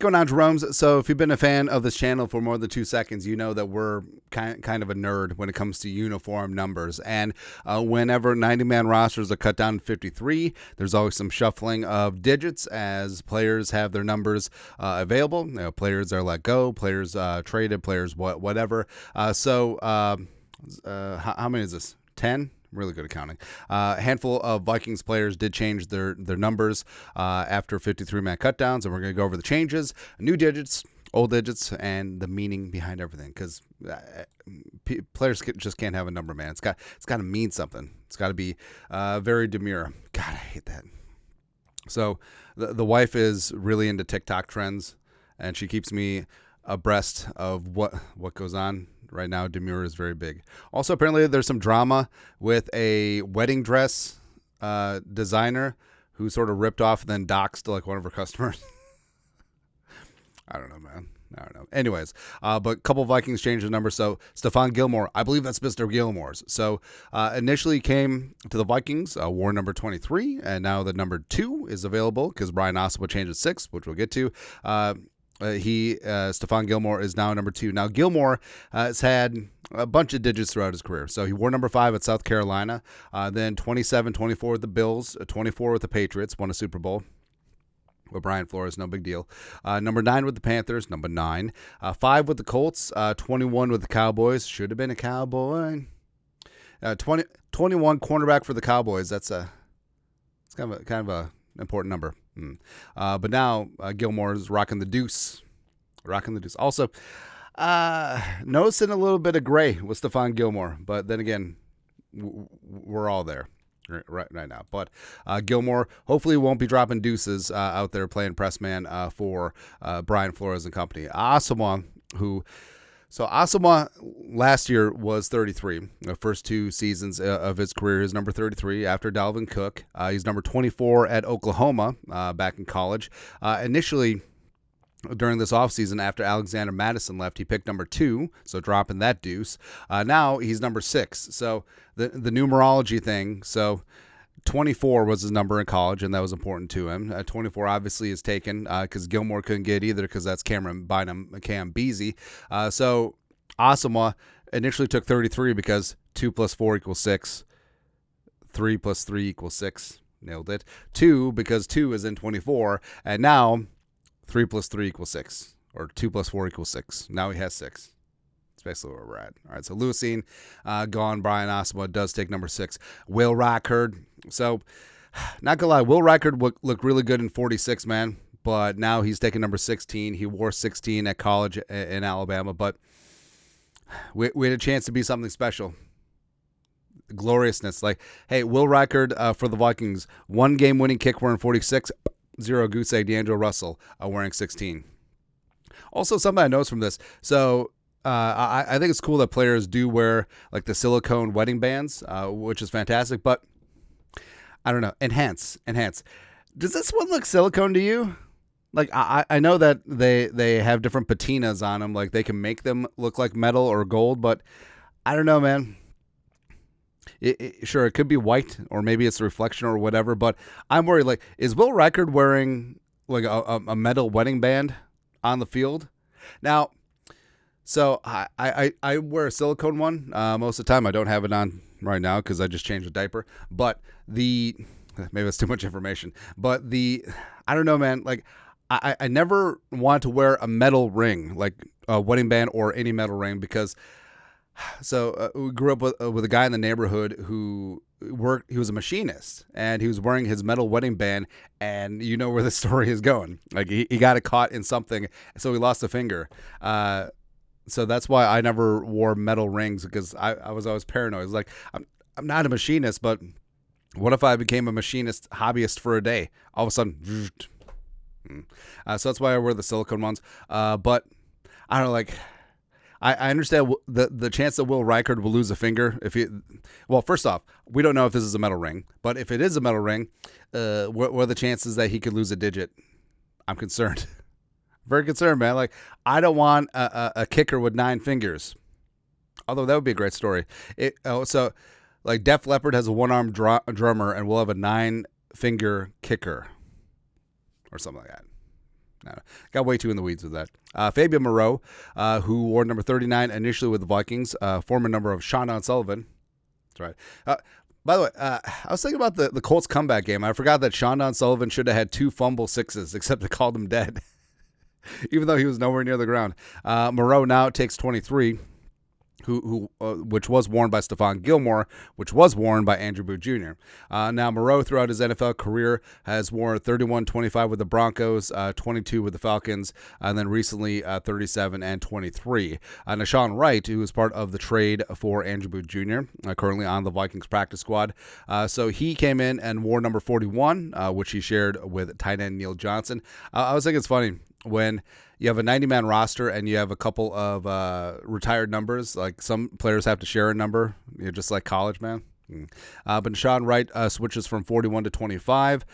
going on, Jerome's? So if you've been a fan of this channel for more than 2 seconds, you know that we're kind of a nerd when it comes to uniform numbers. And whenever 90-man rosters are cut down to 53, there's always some shuffling of digits as players have their numbers available. You know, players are let go, players traded, players whatever. How many is this? 10? Really good at counting. A handful of Vikings players did change their numbers after 53-man cutdowns, and we're going to go over the changes, new digits, old digits, and the meaning behind everything. Because players just can't have a number, man. It's got to mean something. It's got to be very demure. God, I hate that. So the wife is really into TikTok trends, and she keeps me abreast of what goes on. Right now, demure is very big. Also, apparently, there's some drama with a wedding dress designer who sort of ripped off and then doxed like one of her customers. I don't know, man. I don't know. Anyways, but a couple of Vikings changed the number. So Stephon Gilmore, I believe that's Mr. Gilmore's. So initially came to the Vikings, wore number 23, and now the number 2 is available because Brian Oswald changed it 6, which we'll get to. Stephon Gilmore is now number 2. Now, Gilmore has had a bunch of digits throughout his career. So he wore number 5 at South Carolina, then 27, 24 with the Bills, 24 with the Patriots, won a Super Bowl with Brian Flores, no big deal. Number 9 with the Panthers, number 9. 5 with the Colts, 21 with the Cowboys, should have been a Cowboy. 21 cornerback for the Cowboys. It's kind of a important number. But now Gilmore is rocking the deuce. Also, noticing a little bit of gray with Stephon Gilmore, but then again, we're all there right now. But Gilmore hopefully won't be dropping deuces out there playing press man for Brian Flores and company. Asamoah last year was 33. The first 2 seasons of his career is number 33 after Dalvin Cook. He's number 24 at Oklahoma back in college. Initially, during this offseason, after Alexander Madison left, he picked number 2, so dropping that deuce. Now he's number 6. So the numerology thing, so 24 was his number in college, and that was important to him. 24 obviously is taken because Gilmore couldn't get either because that's Cam Beasley. So Asamoah initially took 33 because 2 plus 4 equals 6. 3 plus 3 equals 6. Nailed it. 2 because 2 is in 24, and now 3 plus 3 equals 6, or 2 plus 4 equals 6. Now he has 6. That's basically where we're at. All right, so Lucine gone. Brian Asamoah does take number 6. Will Reichard. So, not gonna lie, Will Reichard looked really good in 46, man. But now he's taking number 16. He wore 16 at college in Alabama. But we had a chance to be something special. Gloriousness. Like, hey, Will Reichard for the Vikings. 1 game-winning kick wearing 46. 0 goose egg. D'Angelo Russell wearing 16. Also, something I noticed from this. So, I think it's cool that players do wear like the silicone wedding bands, which is fantastic. But I don't know. Enhance. Does this one look silicone to you? Like I know that they have different patinas on them. Like they can make them look like metal or gold, but I don't know, man. Sure, it could be white or maybe it's a reflection or whatever. But I'm worried. Like, is Will Reichard wearing like a metal wedding band on the field now? So I wear a silicone one most of the time. I don't have it on right now because I just changed the diaper. But maybe that's too much information. But I don't know, man. Like I never wanted to wear a metal ring, like a wedding band or any metal ring, because we grew up with a guy in the neighborhood who he was a machinist, and he was wearing his metal wedding band, and you know where the story is going. Like he got it caught in something, so he lost a finger. So that's why I never wore metal rings, because I was always paranoid. It's like, I'm not a machinist, but what if I became a machinist hobbyist for a day? All of a sudden, so that's why I wear the silicone ones. But I don't know, like, I understand the chance that Will Reichard will lose a finger well, first off, we don't know if this is a metal ring, but if it is a metal ring, what are the chances that he could lose a digit? I'm concerned. Very concerned, man. Like, I don't want a kicker with 9 fingers. Although that would be a great story. So, like, Def Leppard has a 1-armed drummer, and we'll have a 9-finger kicker, or something like that. No, got way too in the weeds with that. Fabian Moreau, who wore number 39 initially with the Vikings, former number of Sean Sullivan. That's right. By the way, I was thinking about the Colts comeback game. I forgot that Sean Sullivan should have had 2 fumble sixes, except they called him dead, even though he was nowhere near the ground. Moreau now takes 23. Which was worn by Stephon Gilmore, which was worn by Andrew Booth Jr. Now, Moreau, throughout his NFL career, has worn 31, 25 with the Broncos, 22 with the Falcons, and then recently 37 and 23. Nashawn Wright, who was part of the trade for Andrew Booth Jr., currently on the Vikings practice squad. So he came in and wore number 41, which he shared with tight end Neil Johnson. I was thinking it's funny when you have a 90-man roster and you have a couple of retired numbers. Like some players have to share a number, just like college, man. But Sean Wright switches from 41 to 25.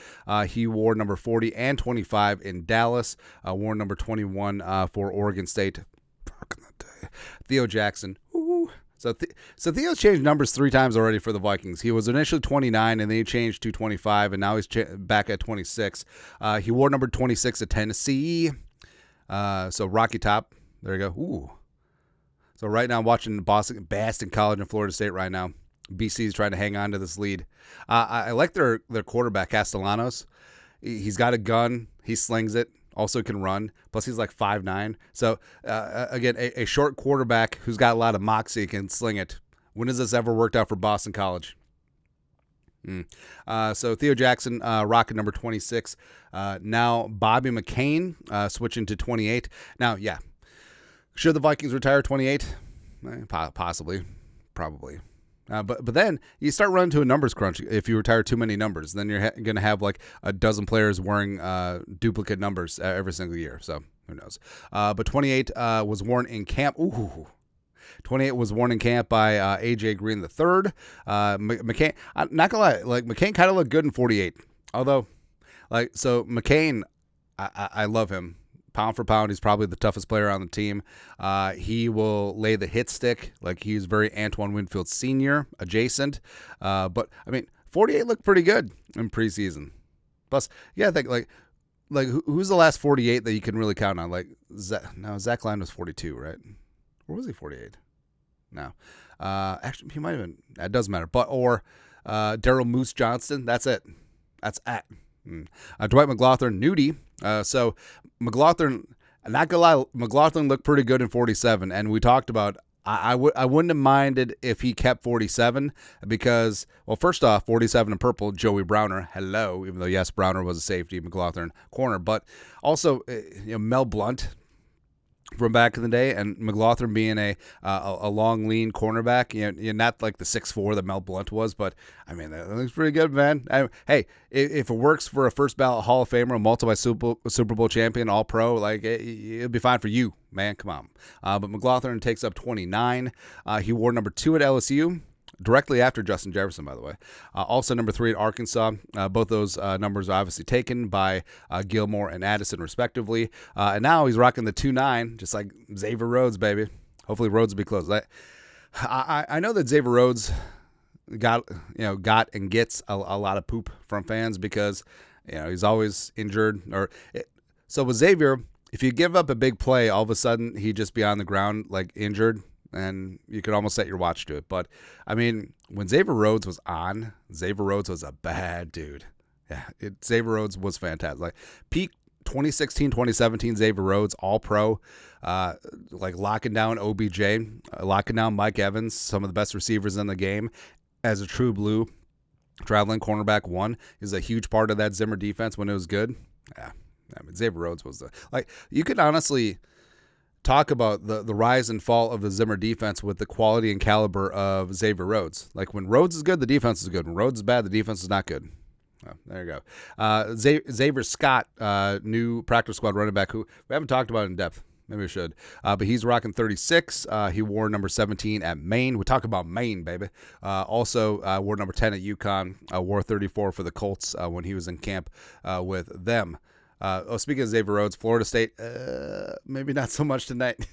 He wore number 40 and 25 in Dallas. Wore number 21 for Oregon State. Back in the day. Theo Jackson. Ooh. So Theo's changed numbers 3 times already for the Vikings. He was initially 29, and then he changed to 25, and now he's back at 26. He wore number 26 at Tennessee. So Rocky Top. There you go. Ooh. So right now I'm watching Boston College and Florida State right now. BC's trying to hang on to this lead. I like their quarterback, Castellanos. He's got a gun. He slings it. Also can run. Plus he's like 5'9". So again, a short quarterback who's got a lot of moxie can sling it. When has this ever worked out for Boston College? So Theo Jackson rocking number 26. Now Bobby McCain switching to 28. Now, yeah. Should the Vikings retire 28? Possibly. Probably. But then you start running to a numbers crunch if you retire too many numbers. Then you're going to have like a dozen players wearing duplicate numbers every single year. So who knows? But 28 was worn in camp. Ooh. 28 was worn in camp by A.J. Green III. McCain, I'm not going to lie, like McCain kind of looked good in 48. Although, so McCain, I love him. Pound for pound, he's probably the toughest player on the team. He will lay the hit stick. Like, he's very Antoine Winfield Sr. adjacent. But, I mean, 48 looked pretty good in preseason. Plus, yeah, I think, like who's the last 48 that you can really count on? Like, Zach Line was 42, right? Or was he 48? No. Actually, he might have been. It doesn't matter. Or Daryl Moose Johnston. That's it. That's at. Dwight McLaughlin, Nudie. So McLaughlin, not gonna lie, McLaughlin looked pretty good in 47, and we talked about I wouldn't have minded if he kept 47 because, well, first off, 47 in purple, Joey Browner, hello, even though yes, Browner was a safety, McLaughlin corner, but also Mel Blount from back in the day, and McLaughlin being a long, lean cornerback, you're not like the 6'4" that Mel Blount was, but I mean that looks pretty good, man. Hey, if it works for a first ballot Hall of Famer, a multiple Super Bowl champion, All Pro, like it'll be fine for you, man. Come on. But McLaughlin takes up 29. He wore number 2 at LSU. Directly after Justin Jefferson, by the way. Also number 3 at Arkansas. Both those numbers are obviously taken by Gilmore and Addison, respectively. And now he's rocking the 2-9, just like Xavier Rhodes, baby. Hopefully Rhodes will be close. I know that Xavier Rhodes got and gets a lot of poop from fans because he's always injured. So with Xavier, if you give up a big play, all of a sudden he'd just be on the ground like injured. And you could almost set your watch to it. But, I mean, when Xavier Rhodes was on, Xavier Rhodes was a bad dude. Yeah, Xavier Rhodes was fantastic. Like, peak 2016, 2017 Xavier Rhodes, all-pro, like locking down OBJ, locking down Mike Evans, some of the best receivers in the game. As a true blue, traveling cornerback 1, is a huge part of that Zimmer defense when it was good. Yeah, I mean, Xavier Rhodes was you could honestly talk about the rise and fall of the Zimmer defense with the quality and caliber of Xavier Rhodes. Like when Rhodes is good, the defense is good. When Rhodes is bad, the defense is not good. Oh, there you go. Xavier Scott, new practice squad running back who we haven't talked about in depth. Maybe we should. But he's rocking 36. He wore number 17 at Maine. We talk about Maine, baby. Also wore number 10 at UConn. Wore 34 for the Colts when he was in camp with them. Speaking of Xavier Rhodes, Florida State, maybe not so much tonight.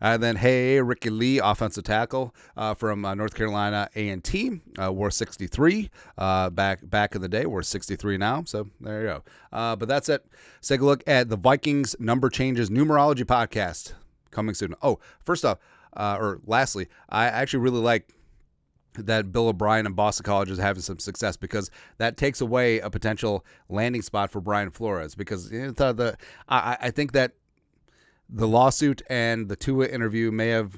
And then, hey, Ricky Lee, offensive tackle from North Carolina A&T, wore 63 back in the day. We're 63 now, so there you go. But that's it. Let's take a look at the Vikings Number Changes Numerology Podcast coming soon. Oh, first off, or lastly, I actually really like that Bill O'Brien and Boston College is having some success, because that takes away a potential landing spot for Brian Flores, because I think that the lawsuit and the Tua interview may have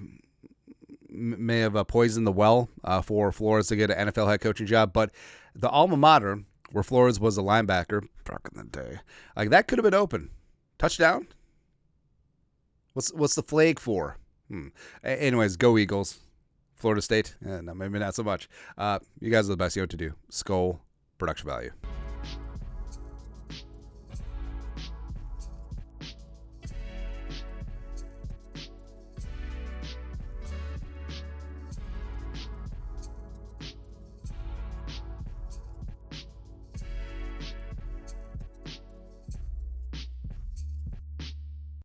poisoned the well for Flores to get an NFL head coaching job. But the alma mater where Flores was a linebacker back in the day, like, that could have been open. Touchdown? What's the flag for? Anyways, go Eagles. Florida State? No, maybe not so much. You guys are the best. You know what to do. Skull production value.